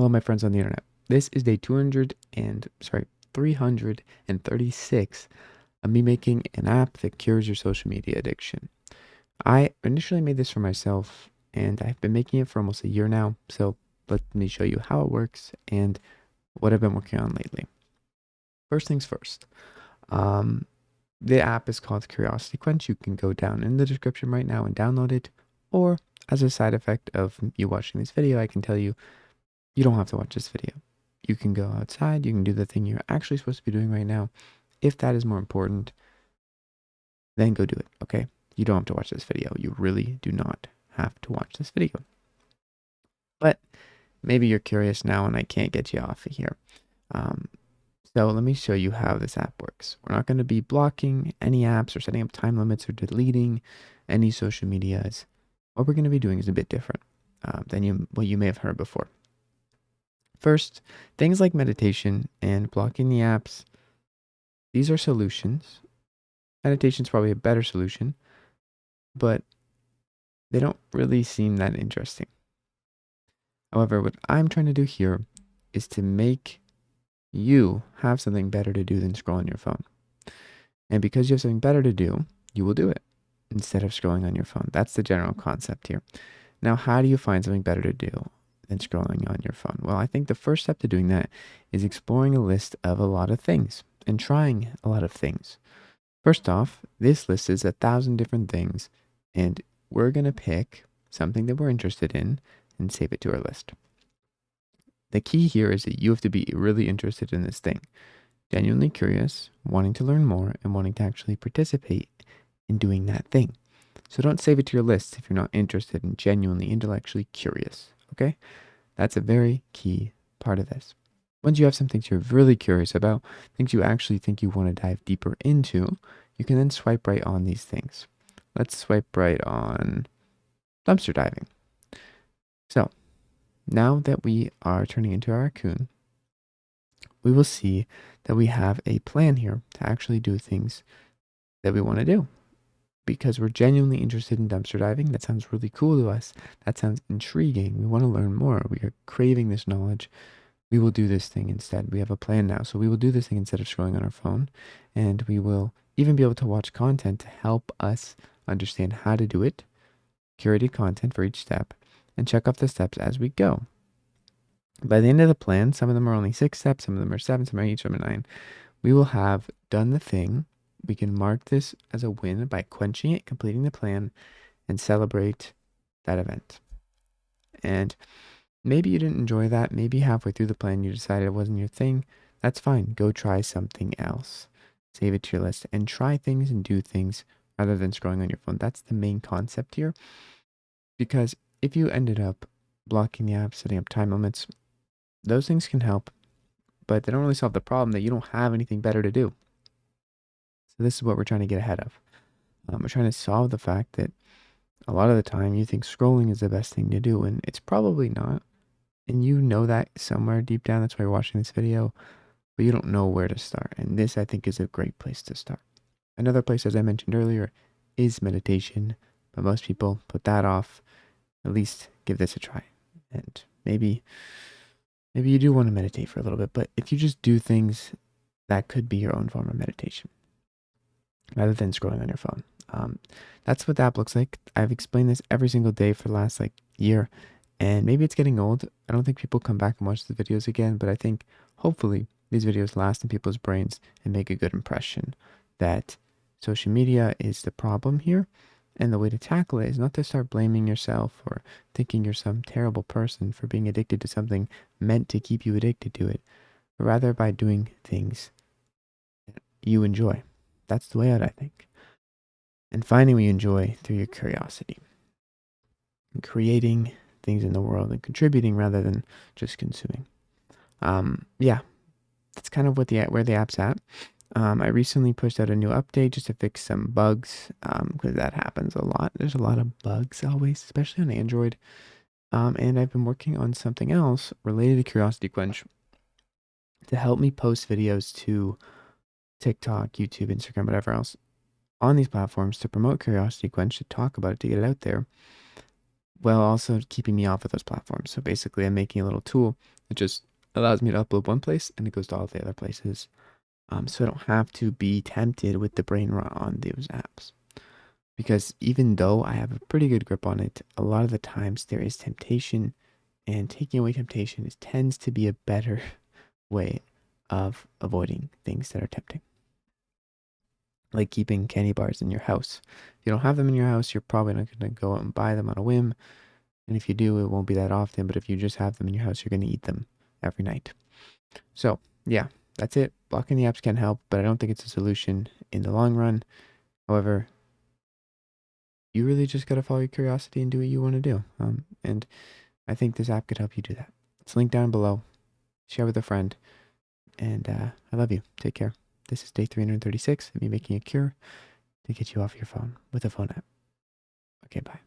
Hello, my friends on the internet. This is day 336 of me making an app that cures your social media addiction. I initially made this for myself, and I've been making it for almost a year now. So let me show you how it works and what I've been working on lately. First things first. Um, the app is called Curiosity Quench. You can go down in the description right now and download it, or as a side effect of you watching this video, I can tell you you don't have to watch this video. You can go outside, you can do the thing you're actually supposed to be doing right now. If that is more important, then go do it, okay? You don't have to watch this video. You really do not have to watch this video. But maybe you're curious now and I can't get you off of here. So let me show you how this app works. We're not going to be blocking any apps or setting up time limits or deleting any social medias. What we're going to be doing is a bit different than what you may have heard before. First, things like meditation and blocking the apps, these are solutions. Meditation is probably a better solution, but they don't really seem that interesting. However, what I'm trying to do here is to make you have something better to do than scroll on your phone. And because you have something better to do, you will do it instead of scrolling on your phone. That's the general concept here. Now, how do you find something better to do than scrolling on your phone? Well, I think the first step to doing that is exploring a list of a lot of things and trying a lot of things. First off, this list is 1,000 different things, and we're going to pick something that we're interested in and save it to our list. The key here is that you have to be really interested in this thing, genuinely curious, wanting to learn more, and wanting to actually participate in doing that thing. So don't save it to your list if you're not interested and genuinely intellectually curious, okay? That's a very key part of this. Once you have some things you're really curious about, things you actually think you want to dive deeper into, you can then swipe right on these things. Let's swipe right on dumpster diving. So now that we are turning into our raccoon, we will see that we have a plan here to actually do things that we want to do. Because we're genuinely interested in dumpster diving. That sounds really cool to us. That sounds intriguing. We want to learn more. We are craving this knowledge. We will do this thing instead. We have a plan now. So we will do this thing instead of scrolling on our phone. And we will even be able to watch content to help us understand how to do it, curated content for each step, and check off the steps as we go. By the end of the plan, some of them are only 6 steps, some of them are 7, some are 8, some are 9. We will have done the thing. We can mark this as a win by quenching it, completing the plan, and celebrate that event. And maybe you didn't enjoy that. Maybe halfway through the plan you decided it wasn't your thing. That's fine. Go try something else. Save it to your list and try things and do things rather than scrolling on your phone. That's the main concept here. Because if you ended up blocking the app, setting up time limits, those things can help, but they don't really solve the problem that you don't have anything better to do. So this is what we're trying to get ahead of. We're trying to solve the fact that a lot of the time you think scrolling is the best thing to do, and it's probably not. And you know that somewhere deep down. That's why you're watching this video, but you don't know where to start. And this, I think, is a great place to start. Another place, as I mentioned earlier, is meditation, but most people put that off. At least give this a try. And maybe you do want to meditate for a little bit, but if you just do things, that could be your own form of meditation rather than scrolling on your phone. That's what the app looks like. I've explained this every single day for the last year, and maybe it's getting old. I don't think people come back and watch the videos again, but I think hopefully these videos last in people's brains and make a good impression that social media is the problem here. And the way to tackle it is not to start blaming yourself or thinking you're some terrible person for being addicted to something meant to keep you addicted to it, but rather by doing things that you enjoy. That's the way out, I think. And finding what you enjoy through your curiosity. And creating things in the world and contributing rather than just consuming. Yeah, that's kind of where the app's at. I recently pushed out a new update just to fix some bugs, because that happens a lot. There's a lot of bugs always, especially on Android. And I've been working on something else related to Curiosity Quench to help me post videos to TikTok, YouTube, Instagram, whatever else on these platforms to promote Curiosity Quench, to talk about it, to get it out there, while also keeping me off of those platforms. So basically, I'm making a little tool It just allows me to upload one place and it goes to all the other places. So I don't have to be tempted with the brain rot on those apps. Because even though I have a pretty good grip on it, a lot of the times there is temptation, and taking away temptation tends to be a better way of avoiding things that are tempting. Like keeping candy bars in your house. If you don't have them in your house, you're probably not going to go out and buy them on a whim. And if you do, it won't be that often. But if you just have them in your house, you're going to eat them every night. So, yeah, that's it. Blocking the apps can help, but I don't think it's a solution in the long run. However, you really just got to follow your curiosity and do what you want to do. And I think this app could help you do that. It's linked down below. Share with a friend. And I love you. Take care. This is day 336 of me making a cure to get you off your phone with a phone app. Okay, bye.